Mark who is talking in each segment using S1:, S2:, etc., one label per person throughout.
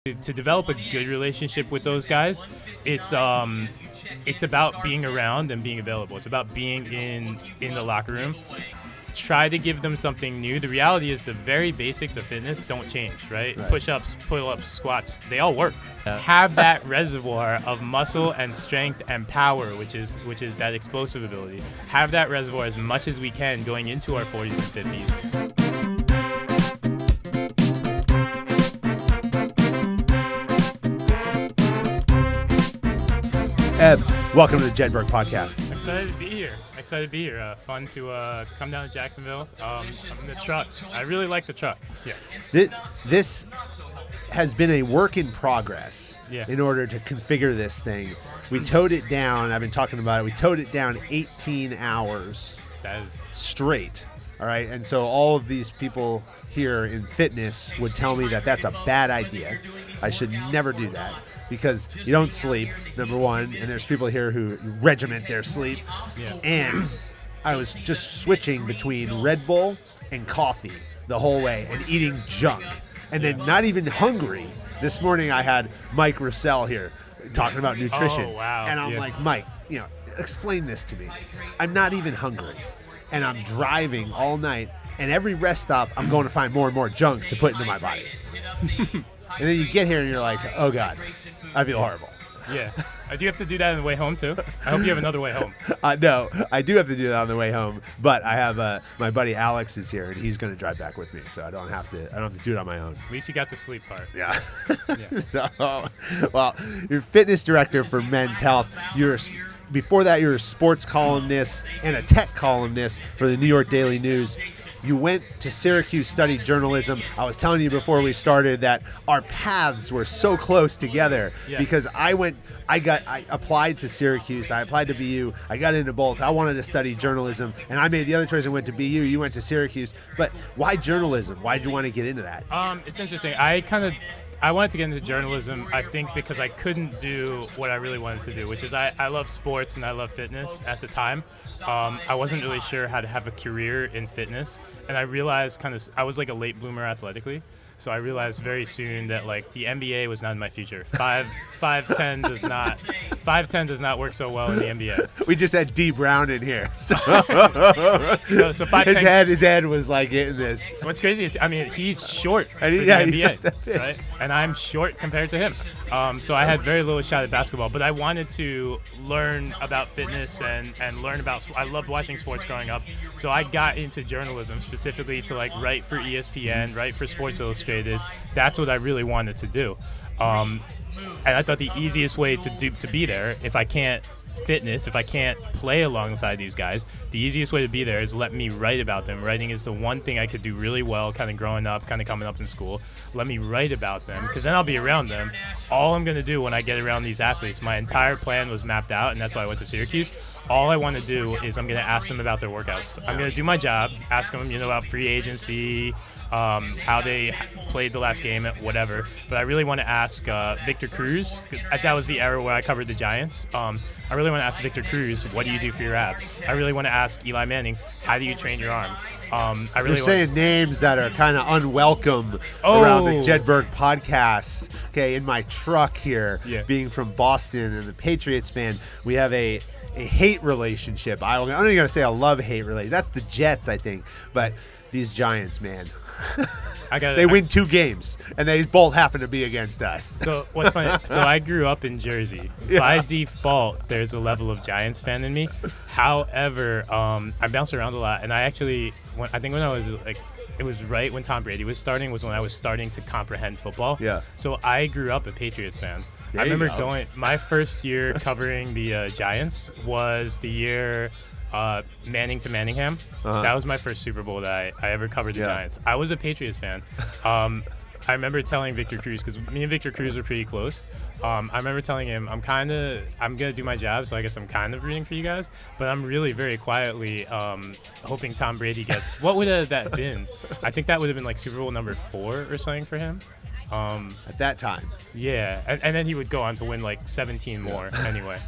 S1: To develop a good relationship with those guys, it's about being around and being available. It's about being in the locker room. Try to give them something new. The reality is the very basics of fitness don't change, right? Push-ups, pull-ups, squats, they all work. Have that reservoir of muscle and strength and power, which is that explosive ability. Have that reservoir as much as we can going into our 40s and 50s.
S2: Eb, welcome to the Jedburgh podcast.
S1: Excited to be here. Fun to come down to Jacksonville. I'm in the truck. I really like the truck. Yeah.
S2: This has been a work in progress.
S1: Yeah.
S2: In order to configure this thing. We towed it down. I've been talking about it. We towed it down 18 hours.
S1: That is
S2: straight. All right. And so all of these people here in fitness would tell me that that's a bad idea. I should never do that. Because you don't sleep, number one, and there's people here who regiment their sleep.
S1: Yeah.
S2: And I was just switching between Red Bull and coffee the whole way and eating junk. And then not even hungry. This morning I had Mike Russell here talking about nutrition.
S1: Oh, wow.
S2: And I'm like, Mike, explain this to me. I'm not even hungry. And I'm driving all night. And every rest stop, I'm going to find more and more junk to put into my body. And then you get here and you're like, oh, God, I feel horrible.
S1: Yeah. Do you have to do that on the way home, too? I hope you have another way home.
S2: No, I do have to do that on the way home. But I have my buddy Alex is here, and he's going to drive back with me. So I don't have to do it on my own.
S1: At least you got the sleep part.
S2: Yeah. So, well, you're fitness director for Men's Health. Before that, you're a sports columnist and a tech columnist for the New York Daily News. You went to Syracuse, studied journalism. I was telling you before we started that our paths were so close together because I applied to Syracuse, I applied to BU, I got into both. I wanted to study journalism, and I made the other choice and went to BU. You went to Syracuse. But why journalism? Why did you want to get into that?
S1: It's interesting. I wanted to get into journalism, I think, because I couldn't do what I really wanted to do, which is I love sports and I love fitness at the time. I wasn't really sure how to have a career in fitness, and I realized I was like a late bloomer athletically. So I realized very soon that like the NBA was not in my future. 5'10" does not work so well in the NBA.
S2: We just had D Brown in here. So
S1: 5'10".
S2: His head was like getting this.
S1: What's crazy is he's short
S2: and
S1: for the NBA, right? And I'm short compared to him. So I had very little shot at basketball, but I wanted to learn about fitness and learn about. I loved watching sports growing up, so I got into journalism specifically to like write for ESPN, write for Sports Illustrated. That's what I really wanted to do, and I thought the easiest way to be there, if I can't play alongside these guys, the easiest way to be there is let me write about them. Writing is the one thing I could do really well, kind of growing up, kind of coming up in school. Let me write about them, because then I'll be around them. All I'm going to do when I get around these athletes, my entire plan was mapped out, and that's why I went to Syracuse. All I want to do is I'm going to ask them about their workouts. I'm going to do my job, ask them, about free agency, how they played the last game, whatever. But I really want to ask Victor Cruz. That was the era where I covered the Giants. I really want to ask Victor Cruz, what do you do for your abs? I really want to ask Eli Manning, how do you train your arm?
S2: You're saying names that are kind of unwelcome around the Jedburgh podcast. Okay, in my truck here, being from Boston and the Patriots fan, we have a hate relationship. I'm not even going to say a love-hate relationship. That's the Jets, I think. But these Giants, man. They win 2 games, and they both happen to be against us.
S1: So what's funny? So I grew up in Jersey. Yeah. By default, there's a level of Giants fan in me. However, I bounce around a lot, and I think when I was like, it was right when Tom Brady was starting, was when I was starting to comprehend football. Yeah. So I grew up a Patriots fan. I remember my first year covering the Giants was the year Manning to Manningham. That was my first Super Bowl that I ever covered the Giants. I was a Patriots fan. I remember telling Victor Cruz, because me and Victor Cruz were pretty close. I remember telling him, I'm going to do my job, so I guess I'm kind of rooting for you guys, but I'm really very quietly hoping Tom Brady gets, what would that have been? I think that would have been like Super Bowl number 4 or something for him.
S2: At that time.
S1: Yeah, and then he would go on to win like 17 more anyway.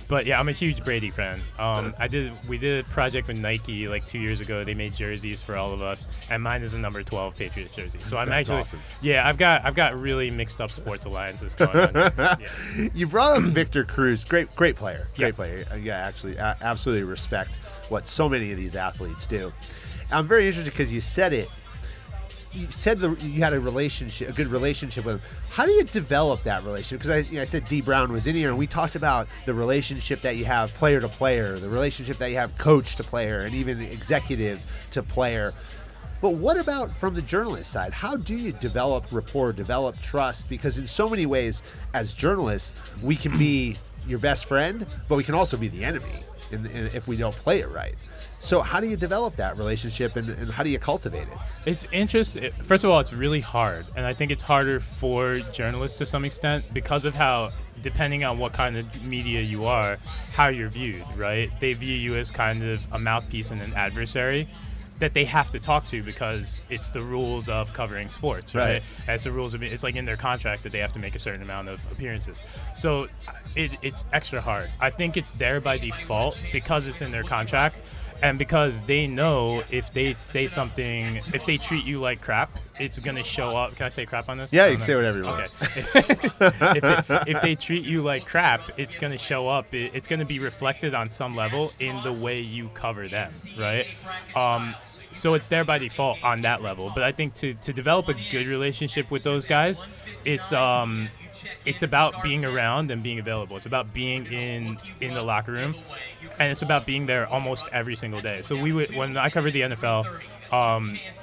S1: But yeah, I'm a huge Brady fan. We did a project with Nike like 2 years ago. They made jerseys for all of us, and mine is a number 12 Patriots jersey. So I'm
S2: That's
S1: actually
S2: awesome.
S1: Yeah, I've got really mixed up sports alliances going on. Yeah.
S2: You brought up Victor Cruz, great player,
S1: Yep.
S2: player. Yeah, actually, absolutely respect what so many of these athletes do. I'm very interested because you said it. You said you had a good relationship with him. How do you develop that relationship? Because I said D. Brown was in here, and we talked about the relationship that you have player to player, the relationship that you have coach to player, and even executive to player. But what about from the journalist side? How do you develop rapport, develop trust? Because in so many ways, as journalists, we can be your best friend, but we can also be the enemy if we don't play it right. So how do you develop that relationship, and how do you cultivate it?
S1: It's interesting. First of all, it's really hard, and I think it's harder for journalists to some extent because of how, depending on what kind of media you are, how you're viewed, right? They view you as kind of a mouthpiece and an adversary that they have to talk to because it's the rules of covering sports, right? And it's the rules of it's like in their contract that they have to make a certain amount of appearances. So it's extra hard. I think it's there by default because it's in their contract. And because they know if they say something, if they treat you like crap, it's going to show up. Can I say crap on this?
S2: Yeah, you can say whatever you want.
S1: Okay. If they treat you like crap, it's going to show up. It's going to be reflected on some level in the way you cover them, right? So it's there by default on that level. But I think to develop a good relationship with those guys, it's about being around and being available. It's about being in the locker room, and it's about being there almost every single day. So when I covered the NFL,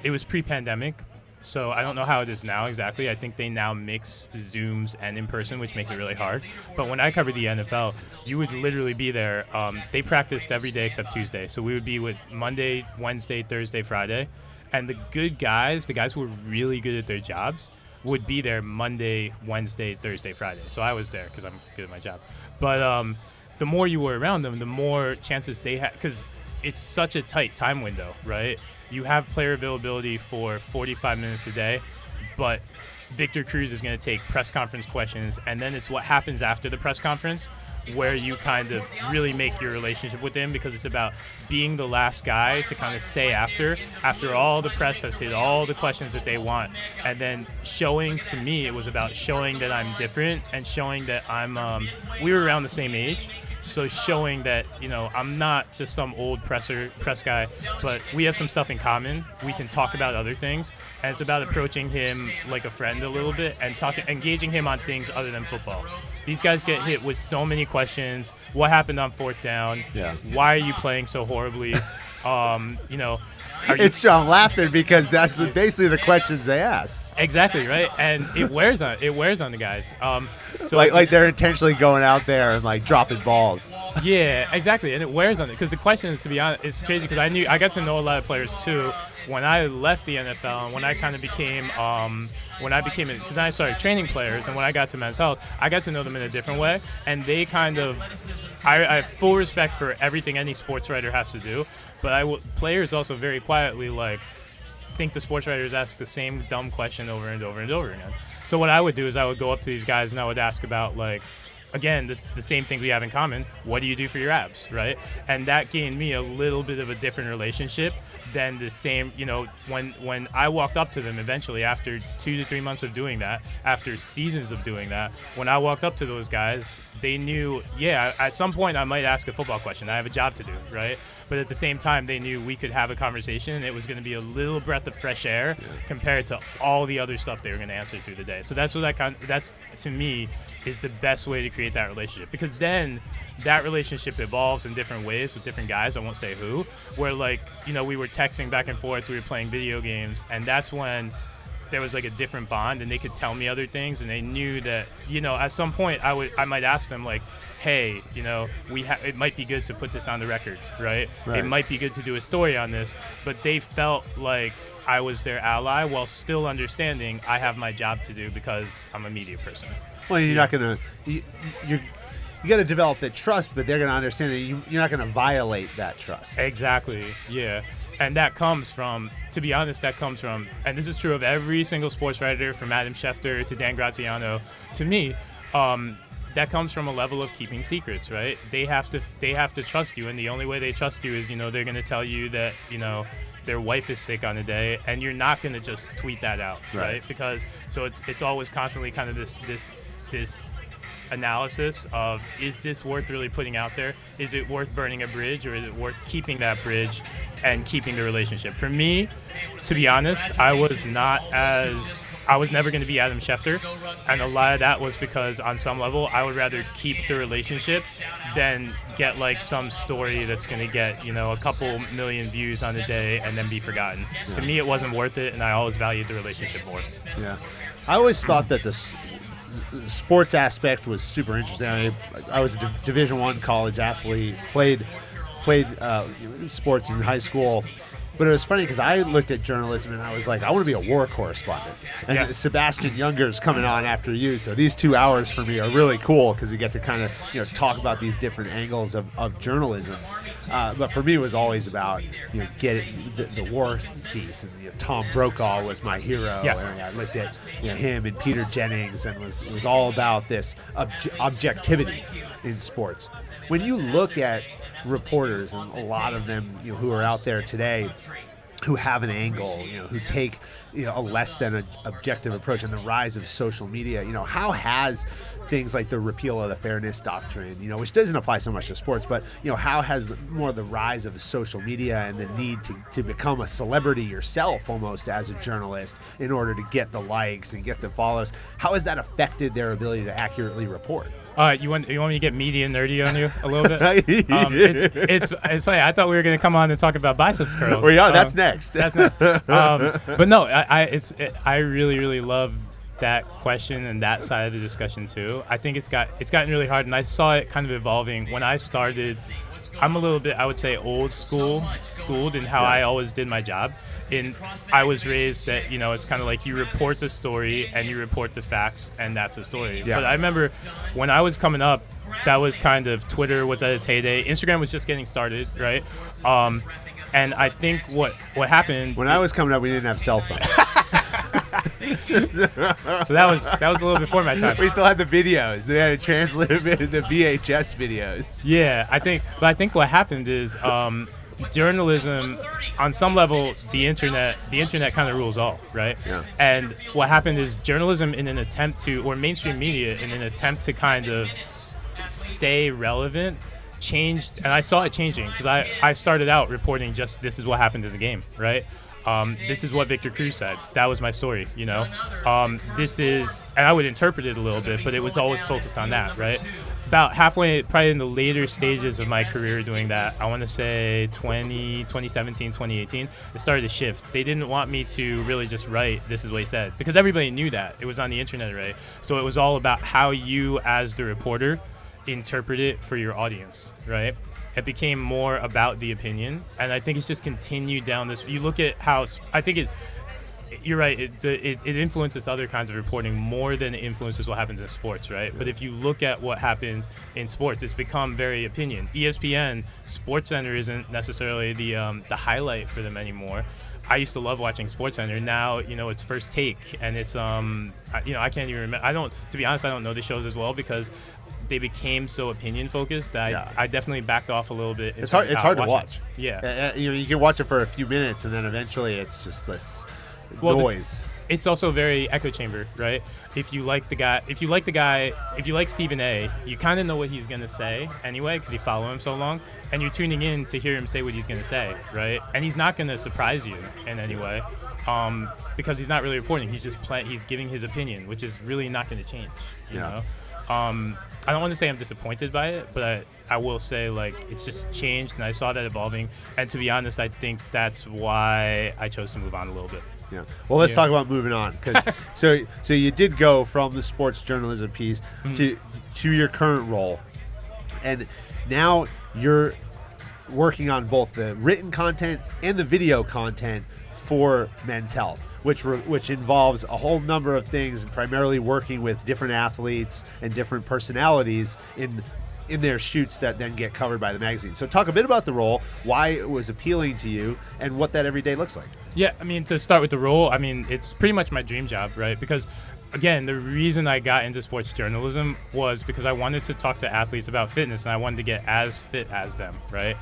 S1: it was pre-pandemic, so I don't know how it is now exactly. I think they now mix Zooms and in person, which makes it really hard. But when I covered the NFL, you would literally be there. They practiced every day except Tuesday, so we would be with Monday, Wednesday, Thursday, Friday, and the good guys, the guys who were really good at their jobs, would be there Monday, Wednesday, Thursday, Friday. So I was there because I'm good at my job. But the more you were around them, the more chances they had, because it's such a tight time window, right? You have player availability for 45 minutes a day, but Victor Cruz is going to take press conference questions, and then it's what happens after the press conference where you kind of really make your relationship with him, because it's about being the last guy to kind of stay after all the press has hit all the questions that they want. And then it was about showing that I'm different and showing that we were around the same age. So showing that, I'm not just some old press guy, but we have some stuff in common. We can talk about other things, and it's about approaching him like a friend a little bit and engaging him on things other than football. These guys get hit with so many questions. What happened on fourth down?
S2: Yeah.
S1: Why are you playing so horribly?
S2: I'm laughing because that's basically the questions they ask.
S1: Exactly, right? And it wears on the guys. So
S2: like they're intentionally going out there and like dropping balls.
S1: Yeah, exactly, and it wears on it because the questions, to be honest, it's crazy because I got to know a lot of players too when I left the NFL and when I kind of became because I started training players, and when I got to Men's Health, I got to know them in a different way, and they kind of I have full respect for everything any sports writer has to do, but players also very quietly think the sports writers ask the same dumb question over and over and over again. So what I would do is I would go up to these guys and I would ask about, again, the same thing we have in common. What do you do for your abs, right? And that gained me a little bit of a different relationship than the same, when I walked up to them eventually after 2 to 3 months of doing that, after seasons of doing that, when I walked up to those guys, they knew, at some point I might ask a football question. I have a job to do, right? But at the same time, they knew we could have a conversation, and it was going to be a little breath of fresh air compared to all the other stuff they were going to answer through the day. So that's that's to me is the best way to create that relationship, because then that relationship evolves in different ways with different guys. I won't say who. Where we were texting back and forth, we were playing video games, and that's when there was a different bond, and they could tell me other things, and they knew that at some point I might ask them hey, it might be good to put this on the record, right? It might be good to do a story on this, but they felt like I was their ally while still understanding I have my job to do because I'm a media person.
S2: Well, you're not gonna you got to develop that trust, but they're gonna understand that you're not gonna violate that trust.
S1: Exactly. Yeah. And that comes from, to be honest, and this is true of every single sports writer, from Adam Schefter to Dan Graziano to me, that comes from a level of keeping secrets, right? They have to trust you, and the only way they trust you is, they're going to tell you that, their wife is sick on a day, and you're not going to just tweet that out, right? Because so it's always constantly kind of this analysis of, is this worth really putting out there? Is it worth burning a bridge, or is it worth keeping that bridge and keeping the relationship? For me, to be honest, I was never going to be Adam Schefter, and a lot of that was because on some level I would rather keep the relationship than get like some story that's going to get a couple million views on a day and then be forgotten. Yeah. To me, it wasn't worth it, and I always valued the relationship more.
S2: Yeah, I always thought that the sports aspect was super interesting. I was a Division I college athlete, played sports in high school. But it was funny because I looked at journalism and I was like, I want to be a war correspondent. And Sebastian Younger's coming on after you, so these 2 hours for me are really cool because we get to kind of talk about these different angles of journalism. But for me, it was always about getting the war piece. And Tom Brokaw was my hero.
S1: Yeah.
S2: And I looked at him and Peter Jennings, and it was all about this objectivity in sports. When you look at reporters, and a lot of them who are out there today who have an angle, who take a less than objective approach, and the rise of social media, how has things like the repeal of the fairness doctrine, which doesn't apply so much to sports, but how has more the rise of social media and the need to become a celebrity yourself almost as a journalist in order to get the likes and get the follows, how has that affected their ability to accurately report?
S1: You want me to get media nerdy on you a little bit? It's funny. I thought we were going to come on and talk about biceps curls.
S2: Well, yeah, that's next.
S1: That's next. But no, I really, really love that question and that side of the discussion too. I think it's gotten really hard, and I saw it kind of evolving when I started. I'm a little bit, I would say, schooled in how I always did my job. I was raised that, it's kind of like you report the story and you report the facts, and that's the story. Yeah. But I remember when I was coming up, that was kind of, Twitter was at its heyday. Instagram was just getting started, right? And I think what happened...
S2: When I was coming up, we didn't have cell phones.
S1: So that was a little before my time.
S2: We still had the videos. They had to translate the VHS videos.
S1: Yeah, I think what happened is journalism, on some level, the internet kind of rules all, right?
S2: Yeah.
S1: And what happened is journalism, in an attempt to, or mainstream media, in an attempt to kind of stay relevant, changed, and I saw it changing because I started out reporting just, this is what happened in the game, right? This is what Victor Cruz said. That was my story, This is, and I would interpret it a little bit, but it was always focused on that, right? About halfway, probably in the later stages of my career doing that, I want to say 2017, 2018, it started to shift. They didn't want me to really just write, this is what he said, because everybody knew that. It was on the internet, right? So it was all about how you, as the reporter, interpret it for your audience, right? It became more about the opinion, and I think it's just continued down this. You look at how, I think you're right, it influences other kinds of reporting more than it influences what happens in sports, right? Yeah. But if you look at what happens in sports, it's become very opinion. ESPN, SportsCenter isn't necessarily the highlight for them anymore. I used to love watching SportsCenter. Now, it's First Take, and it's, I can't even remember. To be honest, I don't know the shows as well because they became so opinion focused that I definitely backed off a little bit.
S2: It's hard to watch.
S1: Yeah.
S2: You can watch it for a few minutes, and then eventually it's just this noise.
S1: It's also very echo chamber, right? If you like Stephen A, you kind of know what he's going to say anyway because you follow him so long, and you're tuning in to hear him say what he's going to say, right? And he's not going to surprise you in any way because he's not really reporting. He's just he's giving his opinion, which is really not going to change, you know? I don't want to say I'm disappointed by it, but I will say, it's just changed, and I saw that evolving. And to be honest, I think that's why I chose to move on a little bit.
S2: Yeah. Well, let's talk about moving on. So you did go from the sports journalism piece to your current role, and now you're working on both the written content and the video content for Men's Health, which involves a whole number of things, and primarily working with different athletes and different personalities in in their shoots that then get covered by the magazine. So talk a bit about the role, why it was appealing to you, and what that every day looks like.
S1: Yeah, I mean, to start with the role, I mean, it's pretty much my dream job, right? Because, again, the reason I got into sports journalism was because I wanted to talk to athletes about fitness, and I wanted to get as fit as them, right?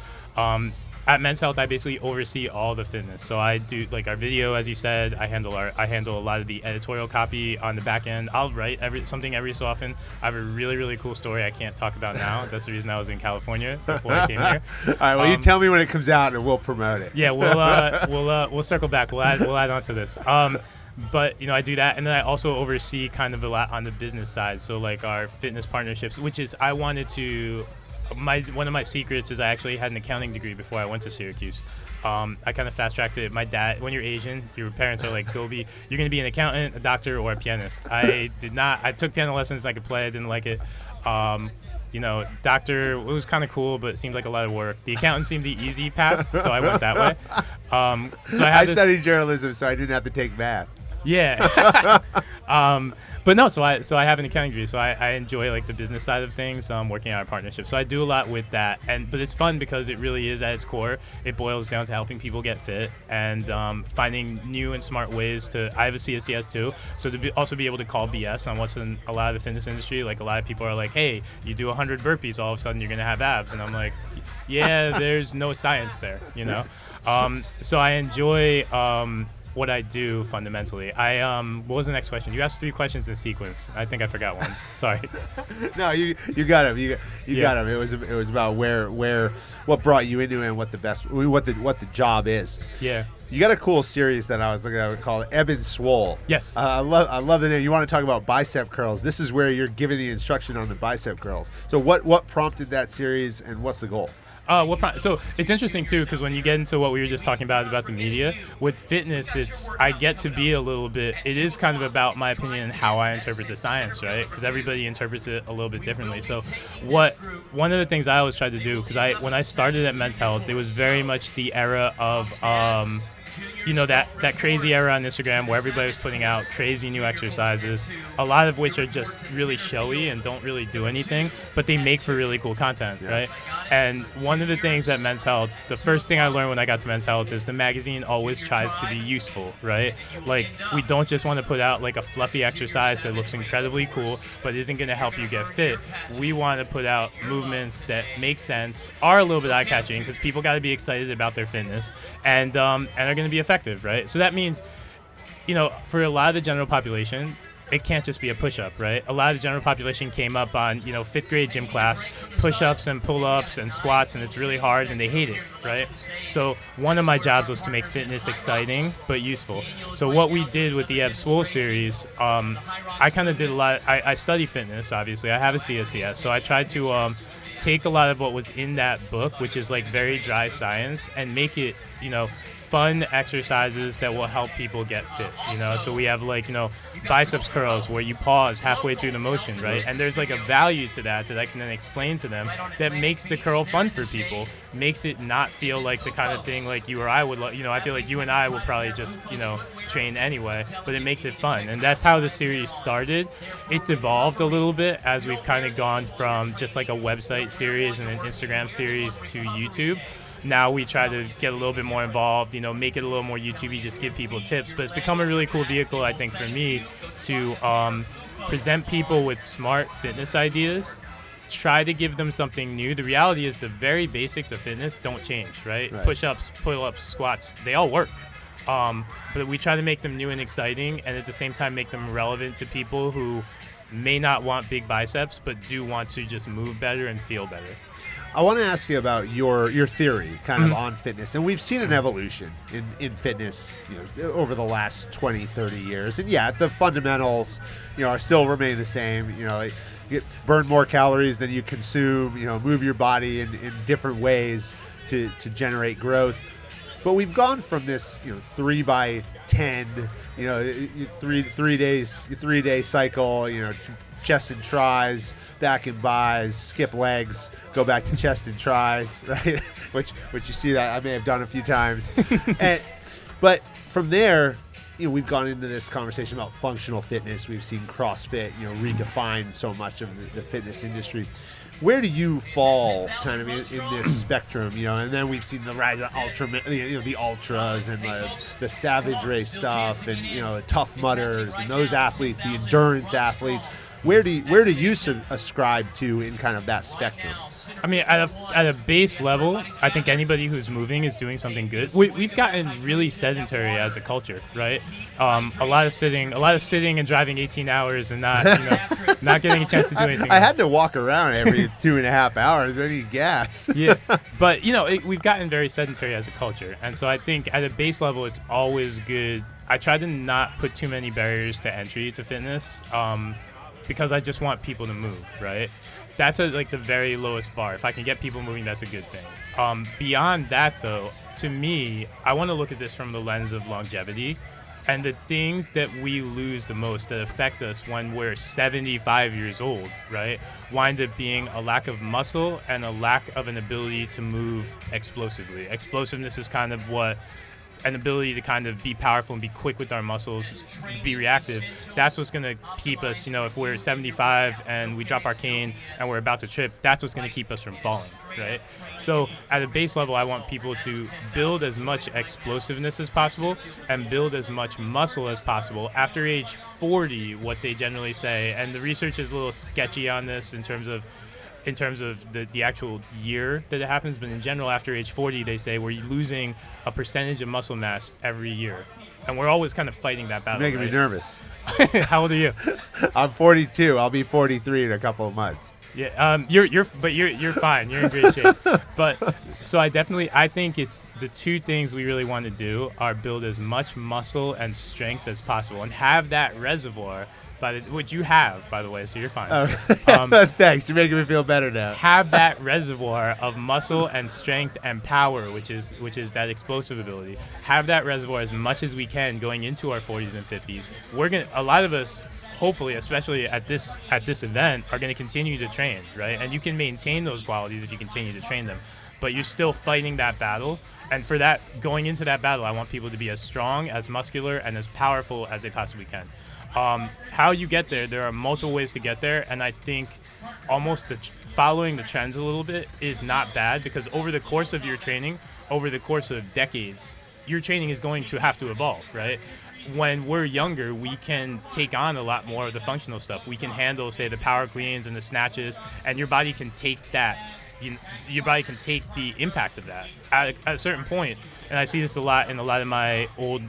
S1: At Men's Health, I basically oversee all the fitness. So I do like our video, as you said. I handle a lot of the editorial copy on the back end. I'll write something every so often. I have a really, really cool story I can't talk about now. That's the reason I was in California before I came here.
S2: All right. Well, you tell me when it comes out, and we'll promote it.
S1: Yeah, we'll circle back. We'll add on to this. But I do that, and then I also oversee kind of a lot on the business side. So like our fitness partnerships, which is I wanted to. One of my secrets is I actually had an accounting degree before I went to Syracuse. I kind of fast-tracked it. My dad, when you're Asian, your parents are like, you're going to be an accountant, a doctor, or a pianist. I did not. I took piano lessons. I could play. I didn't like it. Doctor, it was kind of cool, but it seemed like a lot of work. The accountant seemed the easy path, so I went that way.
S2: I studied journalism, so I didn't have to take math.
S1: Yeah. But no, so I have an accounting degree, so I enjoy like the business side of things, working on our partnership. So I do a lot with that, but it's fun because it really is at its core. It boils down to helping people get fit and finding new and smart ways to. I have a CSCS too, so to also be able to call BS on what's in a lot of the fitness industry. Like a lot of people are like, hey, you do 100 burpees, all of a sudden you're gonna have abs, and I'm like, yeah, there's no science there, So I enjoy. What I do fundamentally. What was the next question? You asked 3 questions in sequence. I think I forgot one. Sorry.
S2: No, you got him. You got him. It was about what brought you into it and what the job is.
S1: Yeah.
S2: You got a cool series that I was looking at called Eb and Swole.
S1: Yes.
S2: I love the name. You want to talk about bicep curls? This is where you're giving the instruction on the bicep curls. So what prompted that series and what's the goal?
S1: So it's interesting too, because when you get into what we were just talking about the media with fitness, I get to be a little bit. It is kind of about my opinion and how I interpret the science, right? Because everybody interprets it a little bit differently. So one of the things I always tried to do, because when I started at Men's Health, it was very much the era of that crazy era on Instagram where everybody was putting out crazy new exercises, a lot of which are just really showy and don't really do anything, but they make for really cool content, right? And one of the things at Men's Health, the first thing I learned when I got to Men's Health is the magazine always tries to be useful, right? Like, we don't just want to put out like a fluffy exercise that looks incredibly cool but isn't going to help you get fit. We want to put out movements that make sense, are a little bit eye-catching, because people got to be excited about their fitness, and are going to be effective, right? So that means, for a lot of the general population, it can't just be a push-up, right? A lot of the general population came up on, 5th grade gym class, push-ups and pull-ups and squats, and it's really hard, and they hate it, right? So one of my jobs was to make fitness exciting but useful. So what we did with the Eb Swole series, I kind of did a lot. I study fitness, obviously. I have a CSCS, so I tried to take a lot of what was in that book, which is like very dry science, and make it, fun exercises that will help people get fit, So we have biceps curls where you pause halfway through the motion, right? And there's like a value to that I can then explain to them that makes the curl fun for people, makes it not feel like the kind of thing like you or I would, I feel like you and I will probably just, train anyway, but it makes it fun. And that's how the series started. It's evolved a little bit as we've kind of gone from just like a website series and an Instagram series to YouTube. Now we try to get a little bit more involved, make it a little more YouTube-y, just give people tips. But it's become a really cool vehicle, I think, for me to present people with smart fitness ideas, try to give them something new. The reality is the very basics of fitness don't change, right? Push-ups, pull-ups, squats, they all work. But we try to make them new and exciting, and at the same time make them relevant to people who may not want big biceps, but do want to just move better and feel better.
S2: I want to ask you about your theory kind of on fitness. And we've seen an evolution in fitness over the last 20, 30 years. And yeah, the fundamentals are still remain the same. You burn more calories than you consume, move your body in different ways to generate growth. But we've gone from this 3x10, 3-day cycle, chest and tries, back and buys, skip legs, go back to chest and tries, right? which you see that I may have done a few times. But from there, we've gone into this conversation about functional fitness. We've seen CrossFit, redefine so much of the fitness industry. Where do you fall kind of in this spectrum, and then we've seen the rise of the ultras and the savage race stuff and, the tough mudders and those athletes, the endurance athletes. Where do you ascribe to in kind of that spectrum?
S1: I mean, at a base level, I think anybody who's moving is doing something good. We've gotten really sedentary as a culture, right? A lot of sitting and driving 18 hours and not getting a chance to do anything.
S2: I had to walk around every 2.5 hours. I need gas.
S1: Yeah, but we've gotten very sedentary as a culture, and so I think at a base level, it's always good. I try to not put too many barriers to entry to fitness. Because I just want people to move, right? That's the very lowest bar. If I can get people moving, that's a good thing. Beyond that, though, to me, I want to look at this from the lens of longevity. And the things that we lose the most that affect us when we're 75 years old, right, wind up being a lack of muscle and a lack of an ability to move explosively. Explosiveness is kind of an ability to kind of be powerful and be quick with our muscles, be reactive. That's what's going to keep us, if we're 75 and we drop our cane and we're about to trip, that's what's going to keep us from falling, right? So at a base level, I want people to build as much explosiveness as possible and build as much muscle as possible. After age 40, what they generally say, and the research is a little sketchy on this in terms of the actual year that it happens, but in general, after age 40, they say we're losing a percentage of muscle mass every year. And we're always kind of fighting that battle.
S2: Making me nervous.
S1: How old are you?
S2: I'm 42. I'll be 43 in a couple of months.
S1: Yeah, you're fine. You're in great shape. But so I think it's the two things we really want to do are build as much muscle and strength as possible and have that reservoir. Which you have, by the way, so you're fine.
S2: Thanks. You're making me feel better now.
S1: Have that reservoir of muscle and strength and power, which is that explosive ability. Have that reservoir as much as we can going into our 40s and 50s. A lot of us, hopefully, especially at this event, are going to continue to train, right? And you can maintain those qualities if you continue to train them. But you're still fighting that battle. And for that, going into that battle, I want people to be as strong, as muscular, and as powerful as they possibly can. How you get there are multiple ways to get there, and I think almost following the trends a little bit is not bad, because over the course of your training, over the course of decades, your training is going to have to evolve, right? When we're younger, we can take on a lot more of the functional stuff. We can handle, say, the power cleans and the snatches, and your body can take that. Your body can take the impact of that at a certain point. And I see this a lot in a lot of my old,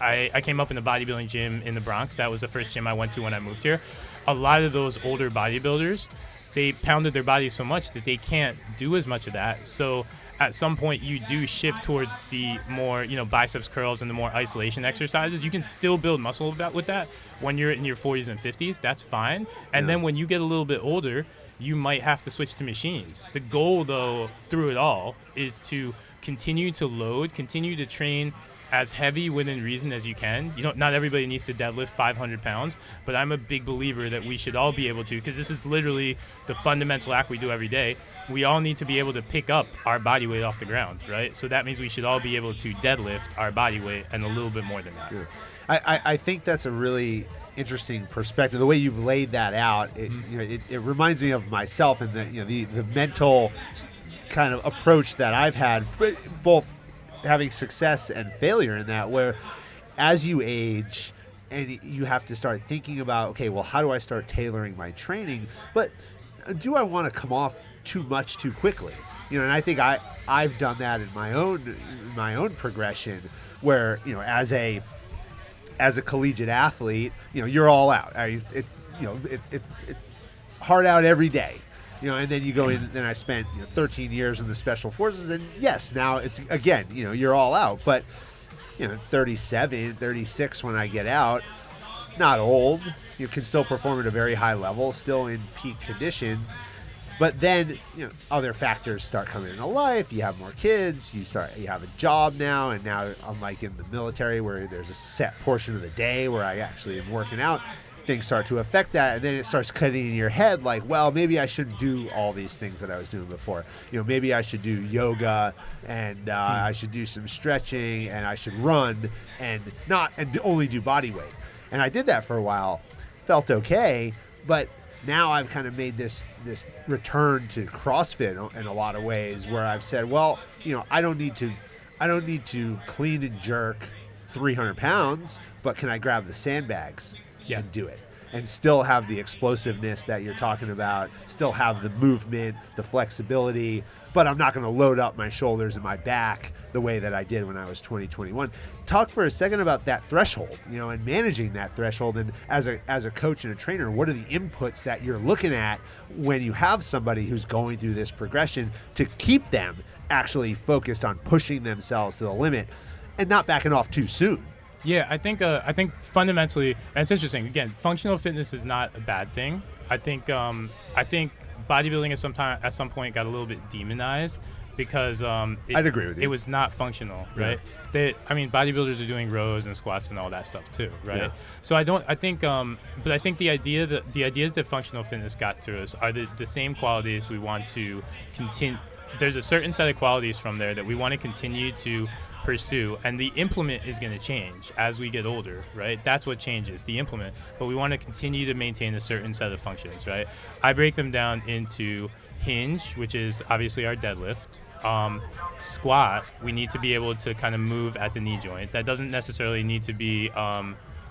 S1: I came up in a bodybuilding gym in the Bronx. That was the first gym I went to when I moved here. A lot of those older bodybuilders, they pounded their bodies so much that they can't do as much of that. So at some point you do shift towards the more, biceps curls and the more isolation exercises. You can still build muscle with that when you're in your 40s and 50s. That's fine. And then when you get a little bit older, you might have to switch to machines. The goal, though, through it all, is to continue to load, continue to train as heavy within reason as you can. Not everybody needs to deadlift 500 pounds, but I'm a big believer that we should all be able to, because this is literally the fundamental act we do every day. We all need to be able to pick up our body weight off the ground, right? So that means we should all be able to deadlift our body weight and a little bit more than that.
S2: Sure. I think that's a really interesting perspective. The way you've laid that out, it reminds me of myself and the mental kind of approach that I've had, both having success and failure in that, where as you age and you have to start thinking about, okay, well, how do I start tailoring my training? But do I want to come off too much too quickly? And I think I've done that in my own progression, where as a collegiate athlete, you're all out. It's hard out every day, and then you go in. Then I spent 13 years in the special forces, and yes, now it's again, you're all out. But 37, 36 when I get out, not old. You can still perform at a very high level, still in peak condition. But then, other factors start coming into life. You have more kids. You have a job now, and now, unlike in the military where there's a set portion of the day where I actually am working out, things start to affect that, and then it starts cutting in your head like, well, maybe I shouldn't do all these things that I was doing before. Maybe I should do yoga, and I should do some stretching, and I should run, and only do body weight. And I did that for a while, felt okay, but now I've kind of made this return to CrossFit in a lot of ways, where I've said, well, I don't need to clean and jerk 300 pounds, but can I grab the sandbags and do it? And still have the explosiveness that you're talking about, still have the movement, the flexibility, but I'm not going to load up my shoulders and my back the way that I did when I was 21. Talk for a second about that threshold, and managing that threshold. And as a coach and a trainer, what are the inputs that you're looking at when you have somebody who's going through this progression to keep them actually focused on pushing themselves to the limit and not backing off too soon?
S1: Yeah, I think fundamentally, and it's interesting. Again, functional fitness is not a bad thing. I think bodybuilding at some point got a little bit demonized because
S2: I'd agree with you.
S1: It was not functional, right? Yeah. Bodybuilders are doing rows and squats and all that stuff too, right? Yeah. So I think the ideas that functional fitness got to us are the same qualities we want to continue. There's a certain set of qualities from there that we want to continue to pursue, and the implement is going to change as we get older, right? That's what changes, the implement, but we want to continue to maintain a certain set of functions, right? I break them down into hinge, which is obviously our deadlift. Squat, we need to be able to kind of move at the knee joint. That doesn't necessarily need to be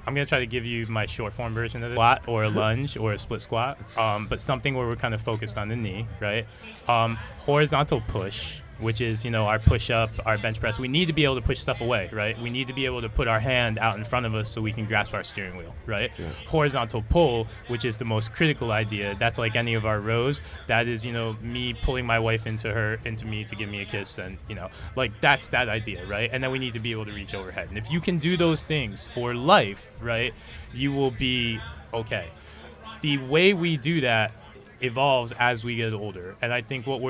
S1: I'm going to try to give you my short form version of it, squat or a lunge or a split squat, but something where we're kind of focused on the knee, right? Horizontal push, which is, our push-up, our bench press. We need to be able to push stuff away, right? We need to be able to put our hand out in front of us so we can grasp our steering wheel, right? Yeah. Horizontal pull, which is the most critical idea. That's like any of our rows. That is, me pulling my wife into me to give me a kiss, and, that's that idea, right? And then we need to be able to reach overhead. And if you can do those things for life, right, you will be okay. The way we do that evolves as we get older, and I think what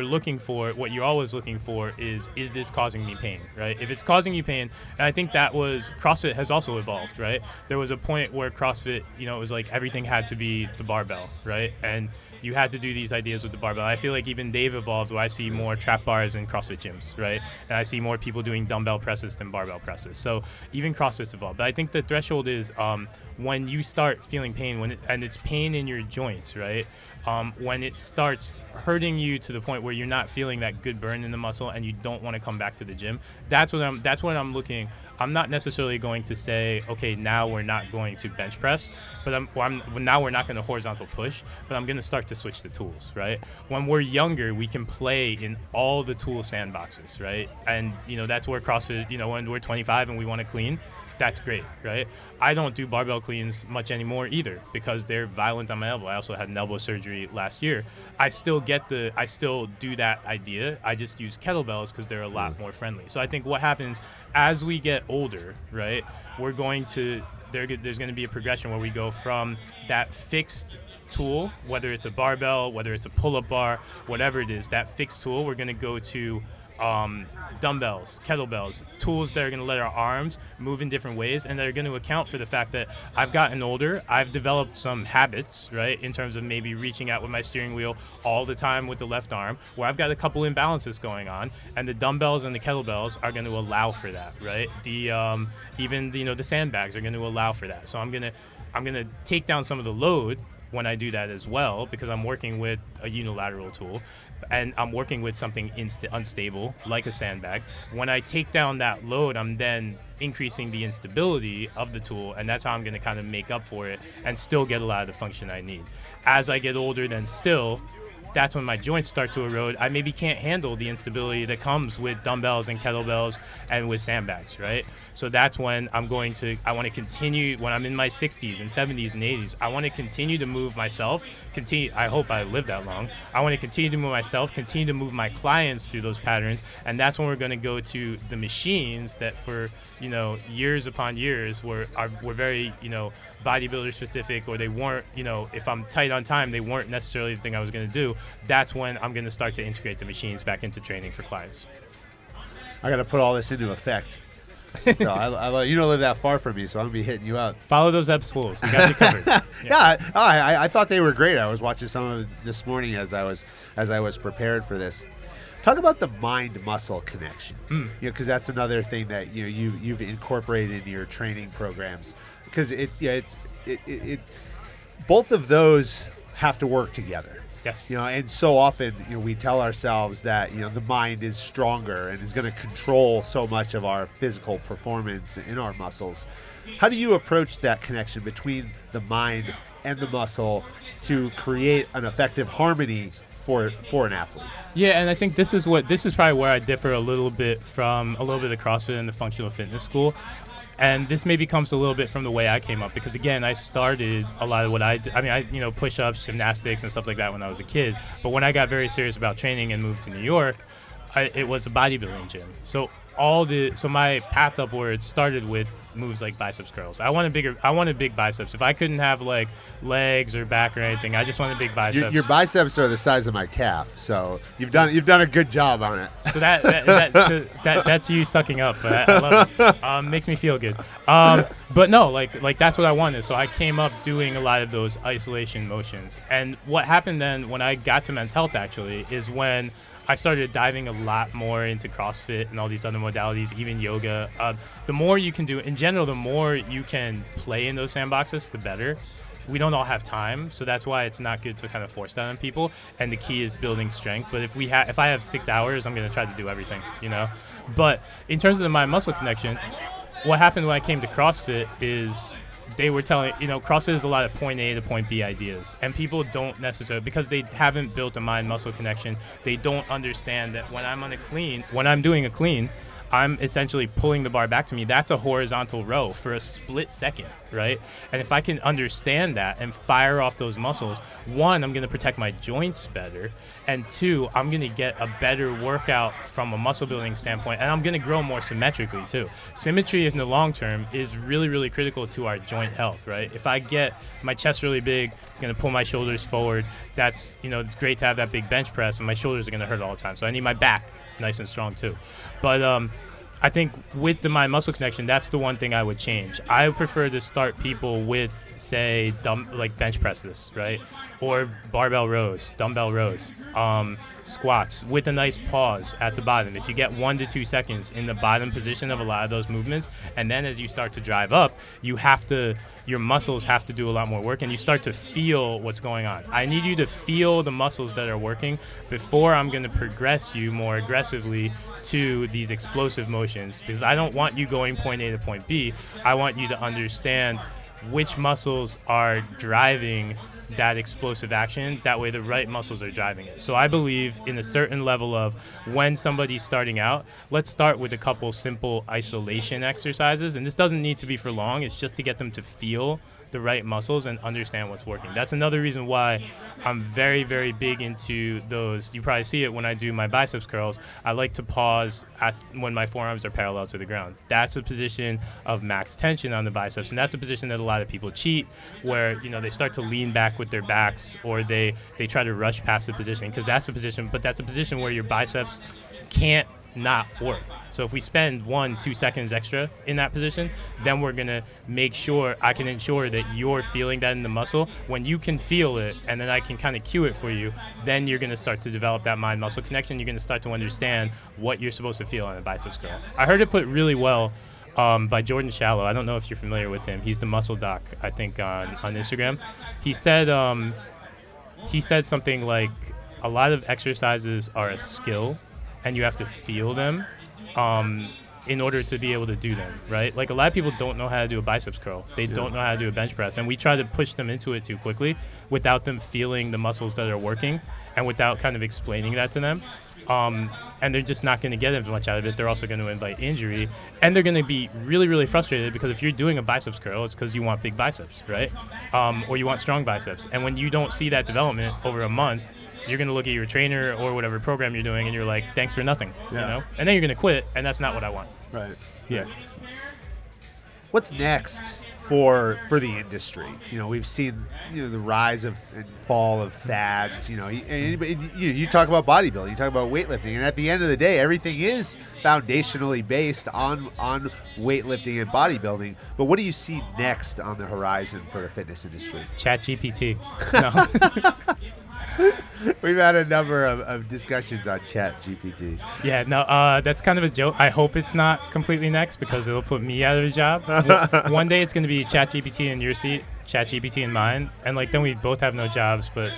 S1: you're always looking for is this causing me pain, right? If it's causing you pain, and I think CrossFit has also evolved, right? There was a point where CrossFit, it was like everything had to be the barbell, right? And you had to do these ideas with the barbell. I feel like even they've evolved, where I see more trap bars in CrossFit gyms, right? And I see more people doing dumbbell presses than barbell presses. So even CrossFit's evolved. But I think the threshold is when you start feeling pain, and it's pain in your joints, right? When it starts hurting you to the point where you're not feeling that good burn in the muscle and you don't want to come back to the gym, that's what I'm looking. I'm not necessarily going to say, okay, now we're not going to bench press, but now we're not going to horizontal push, but I'm going to start to switch the tools, right? When we're younger, we can play in all the tool sandboxes, right? And, that's where CrossFit, when we're 25 and we want to clean, that's great, right? I don't do barbell cleans much anymore either because they're violent on my elbow. I also had an elbow surgery last year. I still do that idea. I just use kettlebells because they're a lot more friendly. So I think what happens as we get older, right, there's going to be a progression where we go from that fixed tool, whether it's a barbell, whether it's a pull-up bar, whatever it is, that fixed tool, we're going to go to dumbbells, kettlebells, tools that are going to let our arms move in different ways and that are going to account for the fact that I've gotten older. I've developed some habits, right, in terms of maybe reaching out with my steering wheel all the time with the left arm, where I've got a couple imbalances going on, and the dumbbells and the kettlebells are going to allow for that, right? The sandbags are going to allow for that. So I'm going to take down some of the load when I do that as well, because I'm working with a unilateral tool and I'm working with something unstable like a sandbag. When I take down that load, I'm then increasing the instability of the tool, and that's how I'm going to kind of make up for it and still get a lot of the function I need. As I get older, then still, that's when my joints start to erode. I maybe can't handle the instability that comes with dumbbells and kettlebells and with sandbags, right? So that's when I want to continue, when I'm in my 60s and 70s and 80s, I want to continue to move myself, I hope I live that long. I want to continue to move myself, continue to move my clients through those patterns, and that's when we're going to go to the machines that for, years upon years were very, bodybuilder specific, or they weren't, if I'm tight on time, they weren't necessarily the thing I was going to do. That's when I'm going to start to integrate the machines back into training for clients.
S2: I got to put all this into effect. So you don't live that far from me, so I'm gonna be hitting you up.
S1: Follow those Eb Swools. We got you covered.
S2: I thought they were great. I was watching some of it this morning as I was prepared for this. Talk about the mind-muscle connection, because that's another thing that you've incorporated into your training programs. Because both of those have to work together.
S1: Yes.
S2: And so often we tell ourselves that the mind is stronger and is going to control so much of our physical performance in our muscles. How do you approach that connection between the mind and the muscle to create an effective harmony for an athlete?
S1: Yeah, and I think this is probably where I differ a little bit of CrossFit and the functional fitness school. And this maybe comes a little bit from the way I came up, because again, I started a lot of what I did. I mean, push-ups, gymnastics, and stuff like that when I was a kid. But when I got very serious about training and moved to New York, it was a bodybuilding gym. So my path upwards started with moves like biceps curls. I wanted big biceps. If I couldn't have like legs or back or anything, I just wanted big biceps.
S2: Your biceps are the size of my calf, so you've done a good job on it.
S1: So that's you sucking up, but I love it. Makes me feel good. But no, like that's what I wanted. So I came up doing a lot of those isolation motions. And what happened then when I got to Men's Health actually is when I started diving a lot more into CrossFit and all these other modalities, even yoga. The more you can do, in general, the more you can play in those sandboxes, the better. We don't all have time, so that's why it's not good to kind of force that on people. And the key is building strength. But if I have 6 hours, I'm going to try to do everything, But in terms of the mind-muscle connection, what happened when I came to CrossFit is they were telling, CrossFit is a lot of point A to point B ideas, and people don't necessarily, because they haven't built a mind-muscle connection, they don't understand that when I'm doing a clean, I'm essentially pulling the bar back to me. That's a horizontal row for a split second, right? And if I can understand that and fire off those muscles, one, I'm going to protect my joints better, and two, I'm going to get a better workout from a muscle building standpoint, and I'm going to grow more symmetrically too. Symmetry in the long term is really, really critical to our joint health, right? If I get my chest really big, it's going to pull my shoulders forward. That's, it's great to have that big bench press, and my shoulders are going to hurt all the time. So I need my back nice and strong too. But I think with the mind-muscle connection, that's the one thing I would change. I prefer to start people with, say, like bench presses, right? Or barbell rows, dumbbell rows, squats with a nice pause at the bottom. If you get 1 to 2 seconds in the bottom position of a lot of those movements, and then as you start to drive up, your muscles have to do a lot more work, and you start to feel what's going on. I need you to feel the muscles that are working before I'm going to progress you more aggressively to these explosive motions, because I don't want you going point A to point B. I want you to understand which muscles are driving that explosive action. That way the right muscles are driving it. So I believe in a certain level of when somebody's starting out, let's start with a couple simple isolation exercises. And this doesn't need to be for long. It's just to get them to feel the right muscles and understand what's working. That's another reason why I'm very, very big into those. You probably see it when I do my biceps curls. I like to pause when my forearms are parallel to the ground. That's a position of max tension on the biceps, and that's a position that a lot of people cheat, where they start to lean back with their backs, or they try to rush past the position, because that's a position where your biceps can't not work. So if we spend 1-2 seconds extra in that position, then we're gonna make sure I can ensure that you're feeling that in the muscle. When you can feel it, and then I can kind of cue it for you, then you're gonna start to develop that mind-muscle connection. You're gonna start to understand what you're supposed to feel on a biceps curl. I heard it put really well by Jordan Shallow. I don't know if you're familiar with him. He's the muscle doc, I think, on Instagram. He said something like, a lot of exercises are a skill, and you have to feel them in order to be able to do them, right? Like, a lot of people don't know how to do a biceps curl. They don't know how to do a bench press, and we try to push them into it too quickly without them feeling the muscles that are working and without kind of explaining that to them. And they're just not going to get as much out of it. They're also going to invite injury, and they're going to be really, really frustrated, because if you're doing a biceps curl, it's because you want big biceps, right? Or you want strong biceps. And when you don't see that development over a month, you're going to look at your trainer or whatever program you're doing, and you're like, thanks for nothing, And then you're going to quit, and that's not what I want.
S2: Right.
S1: Yeah.
S2: What's next for the industry. We've seen the rise of and fall of fads. You talk about bodybuilding, you talk about weightlifting, and at the end of the day, everything is foundationally based on weightlifting and bodybuilding. But what do you see next on the horizon for the fitness industry?
S1: ChatGPT. No.
S2: We've had a number of discussions on ChatGPT.
S1: Yeah, no, that's kind of a joke. I hope it's not completely next because it'll put me out of a job. One day it's going to be ChatGPT in your seat, ChatGPT in mine, and then we both have no jobs. But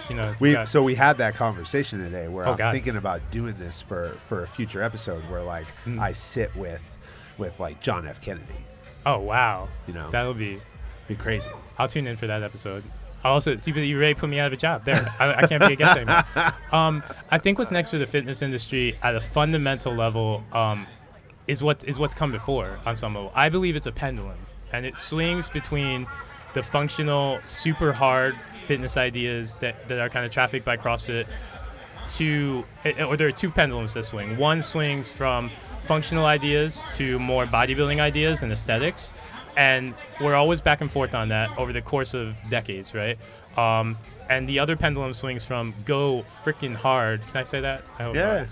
S2: So we had that conversation today where I'm thinking about doing this for a future episode where I sit with John F. Kennedy.
S1: Oh wow, that'll be
S2: crazy.
S1: I'll tune in for that episode. Also, see, but you really put me out of a job there. I can't be a guest anymore. I think what's next for the fitness industry at a fundamental level is what's come before on some level. I believe it's a pendulum, and it swings between the functional, super hard fitness ideas that are kind of trafficked by CrossFit or there are two pendulums that swing. One swings from functional ideas to more bodybuilding ideas and aesthetics. And we're always back and forth on that over the course of decades, right? And the other pendulum swings from go freaking hard. Can I say that? I hope
S2: yeah.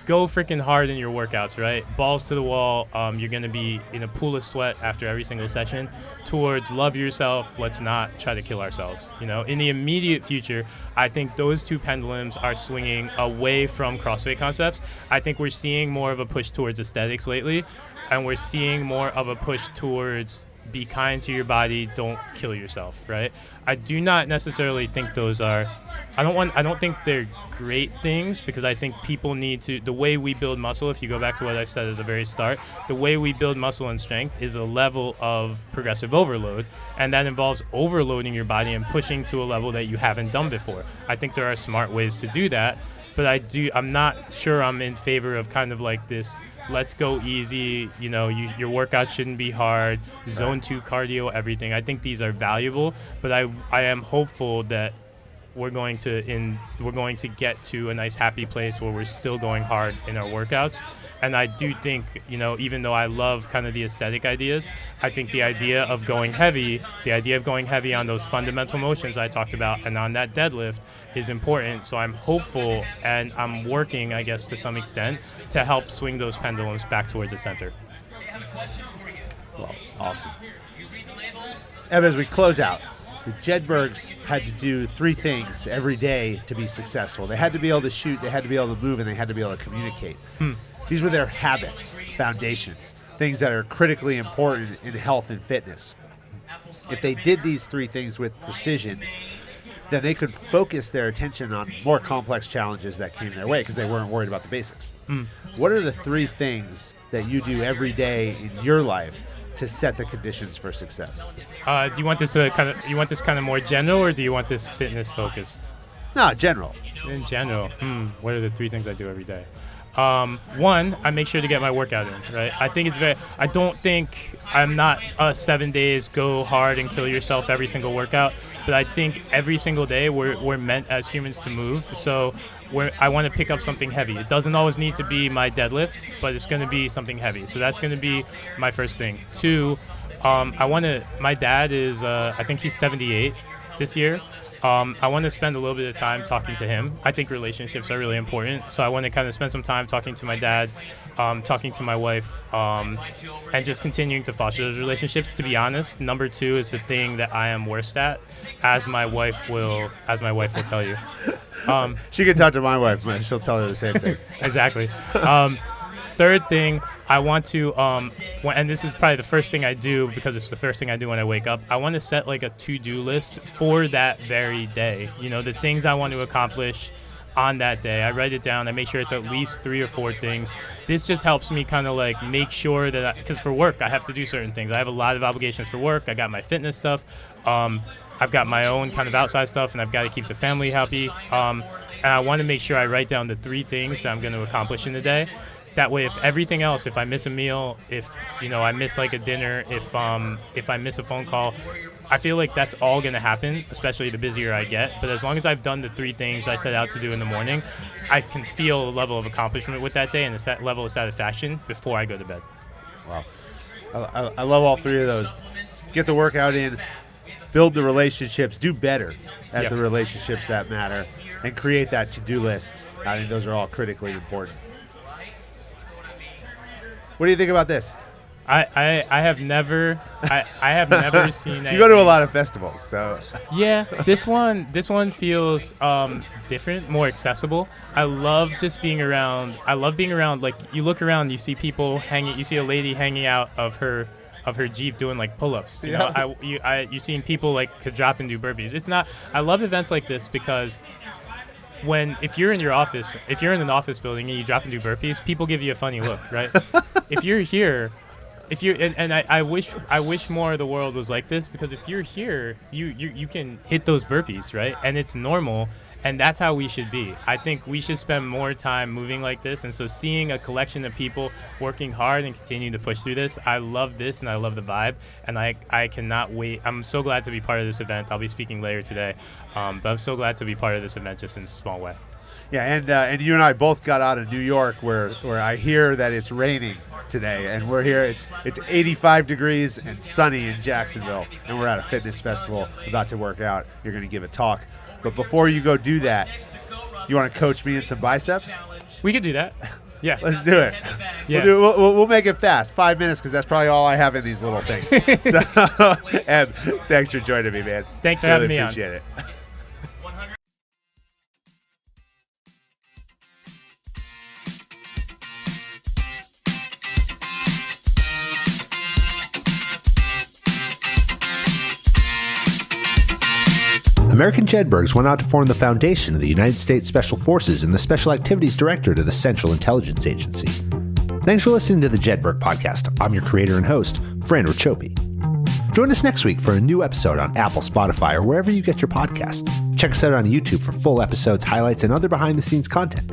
S1: Go freaking hard in your workouts, right? Balls to the wall. You're going to be in a pool of sweat after every single session towards love yourself. Let's not try to kill ourselves. In the immediate future, I think those two pendulums are swinging away from CrossFit concepts. I think we're seeing more of a push towards aesthetics lately. And we're seeing more of a push towards be kind to your body, don't kill yourself, right? I do not necessarily think those are I don't think they're great things because I think people need to the way we build muscle, if you go back to what I said at the very start, the way we build muscle and strength is a level of progressive overload, and that involves overloading your body and pushing to a level that you haven't done before. I think there are smart ways to do that, but I'm not sure I'm in favor of kind of like this let's go easy, your workout shouldn't be hard, zone 2 cardio, everything. I think these are valuable, but I am hopeful that we're going to get to a nice happy place where we're still going hard in our workouts. And I do think, even though I love kind of the aesthetic ideas, I think the idea of going heavy on those fundamental motions I talked about and on that deadlift is important. So I'm hopeful and I'm working, I guess, to some extent to help swing those pendulums back towards the center.
S2: Well, awesome. Eb, as we close out, the Jedburghs had to do 3 things every day to be successful. They had to be able to shoot, they had to be able to move, and they had to be able to communicate. These were their habits, foundations, things that are critically important in health and fitness. If they did these 3 things with precision, then they could focus their attention on more complex challenges that came their way because they weren't worried about the basics. What are the 3 things that you do every day in your life to set the conditions for success?
S1: Do you want this kind of more general, or do you want this fitness focused?
S2: No, general.
S1: In general, what are the 3 things I do every day? One, I make sure to get my workout in, right? I don't think I'm not 7 days go hard and kill yourself every single workout, but I think every single day we're meant as humans to move. So I want to pick up something heavy. It doesn't always need to be my deadlift, but it's going to be something heavy. So that's going to be my first thing. 2, my dad is, I think he's 78 this year. I want to spend a little bit of time talking to him. I think relationships are really important, so I want to kind of spend some time talking to my dad, talking to my wife, and just continuing to foster those relationships. To be honest, number 2 is the thing that I am worst at, as my wife will tell you.
S2: She can talk to my wife, but she'll tell her the same thing.
S1: Exactly. Third thing, I want to, and this is probably the first thing I do because it's the first thing I do when I wake up, I want to set like a to-do list for that very day. The things I want to accomplish on that day. I write it down. I make sure it's at least 3 or 4 things. This just helps me kind of like make sure that, because for work, I have to do certain things. I have a lot of obligations for work. I got my fitness stuff. I've got my own kind of outside stuff, and I've got to keep the family happy. And I want to make sure I write down the 3 things that I'm going to accomplish in the day. That way, if everything else, if I miss a meal, if I miss like a dinner, if I miss a phone call, I feel like that's all going to happen, especially the busier I get. But as long as I've done the 3 things I set out to do in the morning, I can feel a level of accomplishment with that day and a level of satisfaction before I go to bed.
S2: Wow. I love all 3 of those. get the workout in, build the relationships, do better at
S1: Yep.
S2: the relationships that matter, and create that to-do list. I think those are all critically important. What do you think about this?
S1: I have never seen.
S2: You go to a lot of festivals, so
S1: Yeah, this one feels different, more accessible. I love just being around. I love being around. Like, you look around, you see people hanging. You see a lady hanging out of her Jeep doing like pull-ups. You know, you're seeing people like to drop and do burpees. It's not. I love events like this because if you're in an office building and you drop and do burpees, people give you a funny look, right? If you're here. I wish more of the world was like this, because if you're here, you can hit those burpees, right? And it's normal, and that's how we should be. I think we should spend more time moving like this, and so seeing a collection of people working hard and continuing to push through this, I love this, and I love the vibe, and I cannot wait. I'm so glad to be part of this event. I'll be speaking later today, but I'm so glad to be part of this event just in a small way.
S2: yeah, and you and I both got out of New York, where I hear that it's raining today, and we're here. It's 85 degrees and sunny in Jacksonville, and we're at a fitness festival about to work out. You're going to give a talk, but before you go do that, you want to coach me in some biceps?
S1: We could do that. Yeah.
S2: Let's do it.
S1: Yeah.
S2: We'll make it fast, 5 minutes, because that's probably all I have in these little things. So, Eb, thanks for joining me, man.
S1: Thanks for
S2: really
S1: having me on.
S2: Appreciate it. American Jedburghs went out to form the foundation of the United States Special Forces and the Special Activities Director to the Central Intelligence Agency. Thanks for listening to the Jedburgh Podcast. I'm your creator and host, Fran Racioppi. Join us next week for a new episode on Apple, Spotify, or wherever you get your podcasts. Check us out on YouTube for full episodes, highlights, and other behind-the-scenes content.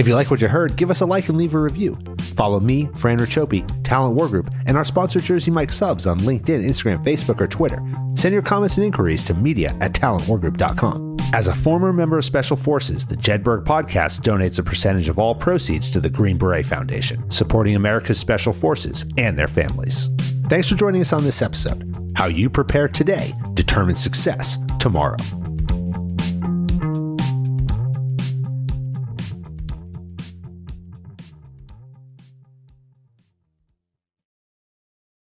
S2: If you like what you heard, give us a like and leave a review. Follow me, Fran Racioppi, Talent War Group, and our sponsor Jersey Mike Subs on LinkedIn, Instagram, Facebook, or Twitter. Send your comments and inquiries to media@talentwargroup.com. As a former member of Special Forces, the Jedburgh Podcast donates a percentage of all proceeds to the Green Beret Foundation, supporting America's Special Forces and their families. Thanks for joining us on this episode. How you prepare today determines success tomorrow.